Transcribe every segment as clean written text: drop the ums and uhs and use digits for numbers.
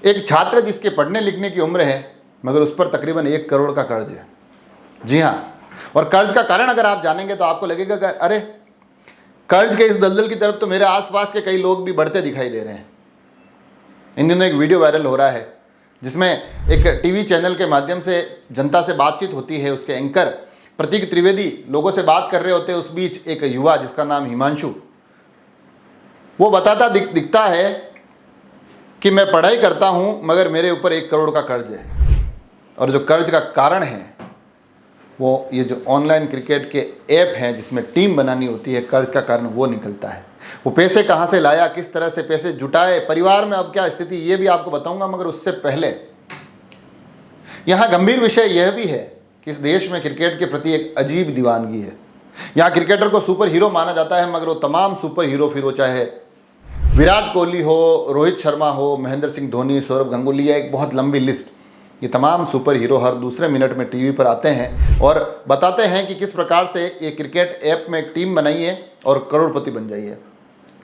एक छात्र जिसके पढ़ने लिखने की उम्र है मगर उस पर तकरीबन 1 करोड़ का कर्ज है। जी हाँ, और कर्ज का कारण अगर आप जानेंगे तो आपको लगेगा कि अरे कर्ज के इस दलदल की तरफ तो मेरे आसपास के कई लोग भी बढ़ते दिखाई दे रहे हैं। इन दिनों एक वीडियो वायरल हो रहा है जिसमें एक टीवी चैनल के माध्यम से जनता से बातचीत होती है। उसके एंकर प्रतीक त्रिवेदी लोगों से बात कर रहे होते हैं। उस बीच एक युवा जिसका नाम हिमांशु, वो बताता दिखता है कि मैं पढ़ाई करता हूं मगर मेरे ऊपर 1 करोड़ का कर्ज है, और जो कर्ज का कारण है वो ये जो ऑनलाइन क्रिकेट के ऐप हैं जिसमें टीम बनानी होती है, कर्ज का कारण वो निकलता है। वो पैसे कहाँ से लाया, किस तरह से पैसे जुटाए, परिवार में अब क्या स्थिति, ये भी आपको बताऊंगा। मगर उससे पहले यहाँ गंभीर विषय यह भी है कि इस देश में क्रिकेट के प्रति एक अजीब दीवानगी है। यहाँ क्रिकेटर को सुपर हीरो माना जाता है मगर वो तमाम सुपर हीरो फिर वो चाहे विराट कोहली हो, रोहित शर्मा हो, महेंद्र सिंह धोनी, सौरभ गांगुली, एक बहुत लंबी लिस्ट, ये तमाम सुपर हीरो हर दूसरे मिनट में टीवी पर आते हैं और बताते हैं कि किस प्रकार से ये क्रिकेट ऐप में एक टीम बनाई है और करोड़पति बन जाइए।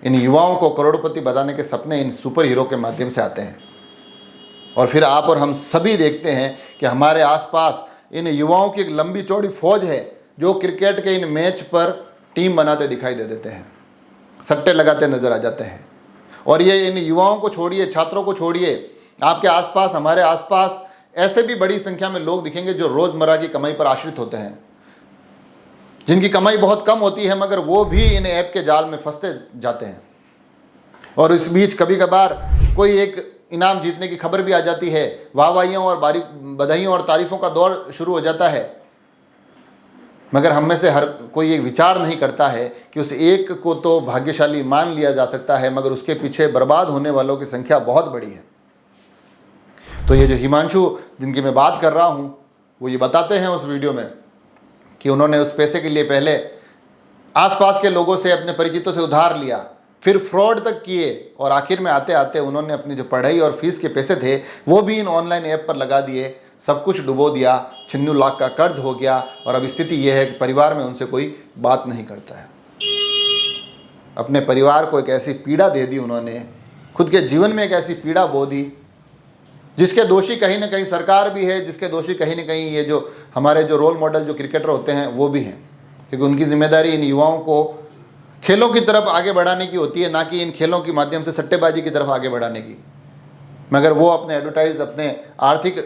इन युवाओं को करोड़पति बनाने के सपने इन सुपर हीरो के माध्यम से आते हैं और फिर आप और हम सभी देखते हैं कि हमारे आसपास इन युवाओं की एक लंबी चौड़ी फौज है जो क्रिकेट के इन मैच पर टीम बनाते दिखाई दे देते हैं, सट्टे लगाते नजर आ जाते हैं। और ये इन युवाओं को छोड़िए, छात्रों को छोड़िए, आपके आसपास, हमारे आसपास ऐसे भी बड़ी संख्या में लोग दिखेंगे जो रोजमर्रा की कमाई पर आश्रित होते हैं, जिनकी कमाई बहुत कम होती है मगर वो भी इन ऐप के जाल में फंसते जाते हैं। और इस बीच कभी कभार कोई एक इनाम जीतने की खबर भी आ जाती है, वाहवाहियों और बधाइयों और तारीफों का दौर शुरू हो जाता है। मगर हम में से हर कोई एक विचार नहीं करता है कि उस एक को तो भाग्यशाली मान लिया जा सकता है मगर उसके पीछे बर्बाद होने वालों की संख्या बहुत बड़ी है। तो ये जो हिमांशु जिनकी मैं बात कर रहा हूँ वो ये बताते हैं उस वीडियो में कि उन्होंने उस पैसे के लिए पहले आसपास के लोगों से, अपने परिचितों से उधार लिया, फिर फ्रॉड तक किए और आखिर में आते आते उन्होंने अपनी जो पढ़ाई और फीस के पैसे थे वो भी इन ऑनलाइन ऐप पर लगा दिए, सब कुछ डुबो दिया, 96 लाख का कर्ज हो गया। और अब स्थिति यह है कि परिवार में उनसे कोई बात नहीं करता है। अपने परिवार को एक ऐसी पीड़ा दे दी उन्होंने, खुद के जीवन में एक ऐसी पीड़ा बो दी जिसके दोषी कहीं ना कहीं सरकार भी है, जिसके दोषी कहीं ना कहीं ये जो हमारे जो रोल मॉडल जो क्रिकेटर होते हैं वो भी हैं, क्योंकि उनकी जिम्मेदारी इन युवाओं को खेलों की तरफ आगे बढ़ाने की होती है, ना कि इन खेलों के माध्यम से सट्टेबाजी की तरफ आगे बढ़ाने की। मगर वो अपने एडवर्टाइज, अपने आर्थिक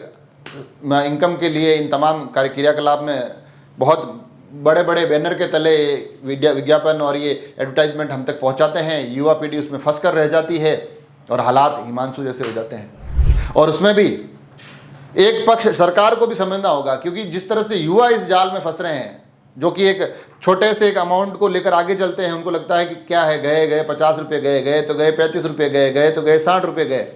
इनकम के लिए इन तमाम क्रियाकलाप में बहुत बड़े बड़े बैनर के तले विज्ञापन और ये एडवर्टाइजमेंट हम तक पहुंचाते हैं। युवा पीढ़ी उसमें फंस कर रह जाती है और हालात हिमांशु जैसे हो जाते हैं। और उसमें भी एक पक्ष सरकार को भी समझना होगा, क्योंकि जिस तरह से युवा इस जाल में फंस रहे हैं, जो कि एक छोटे से एक अमाउंट को लेकर आगे चलते हैं, उनको लगता है कि क्या है, गए 50 रुपये गए तो गए 35 रुपये गए तो गए 60 रुपये गए।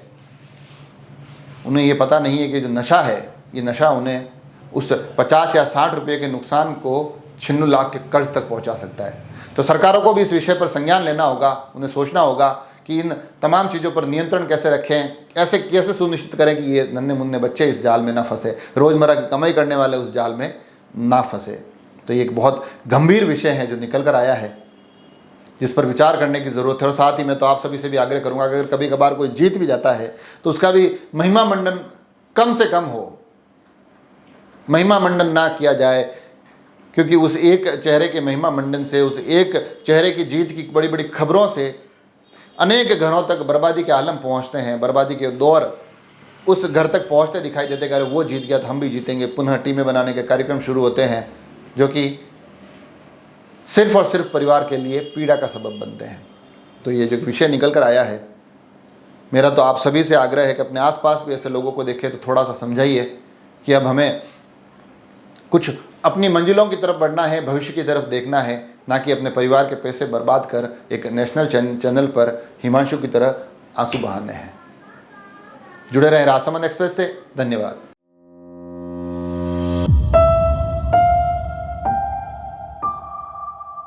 उन्हें ये पता नहीं है कि जो नशा है, ये नशा उन्हें उस 50 या 60 रुपये के नुकसान को 96 लाख के कर्ज तक पहुंचा सकता है। तो सरकारों को भी इस विषय पर संज्ञान लेना होगा, उन्हें सोचना होगा कि इन तमाम चीज़ों पर नियंत्रण कैसे रखें, ऐसे कैसे सुनिश्चित करें कि ये नन्हे मुन्ने बच्चे इस जाल में ना फंसे, रोज़मर्रा की कमाई करने वाले उस जाल में ना फंसे। तो ये एक बहुत गंभीर विषय है जो निकल कर आया है, जिस पर विचार करने की ज़रूरत है। और साथ ही मैं तो आप सभी से भी आग्रह करूँगा, अगर कभी कभार कोई जीत भी जाता है तो उसका भी महिमा मंडन कम से कम हो, महिमा मंडन ना किया जाए, क्योंकि उस एक चेहरे के महिमा मंडन से, उस एक चेहरे की जीत की बड़ी बड़ी खबरों से अनेक घरों तक बर्बादी के आलम पहुंचते हैं, बर्बादी के दौर उस घर तक पहुंचते दिखाई देते। अगर वो जीत गया तो हम भी जीतेंगे, पुनः टीमें बनाने के कार्यक्रम शुरू होते हैं जो कि सिर्फ और सिर्फ परिवार के लिए पीड़ा का सबब बनते हैं। तो ये जो विषय निकल कर आया है, मेरा तो आप सभी से आग्रह है कि अपने आसपास भी ऐसे लोगों को देखें तो थोड़ा सा समझाइए कि अब हमें कुछ अपनी मंजिलों की तरफ बढ़ना है, भविष्य की तरफ देखना है, ना कि अपने परिवार के पैसे बर्बाद कर एक नेशनल चैनल पर हिमांशु की तरह आंसू बहाने हैं। जुड़े रहें राजसमंद एक्सप्रेस से। धन्यवाद।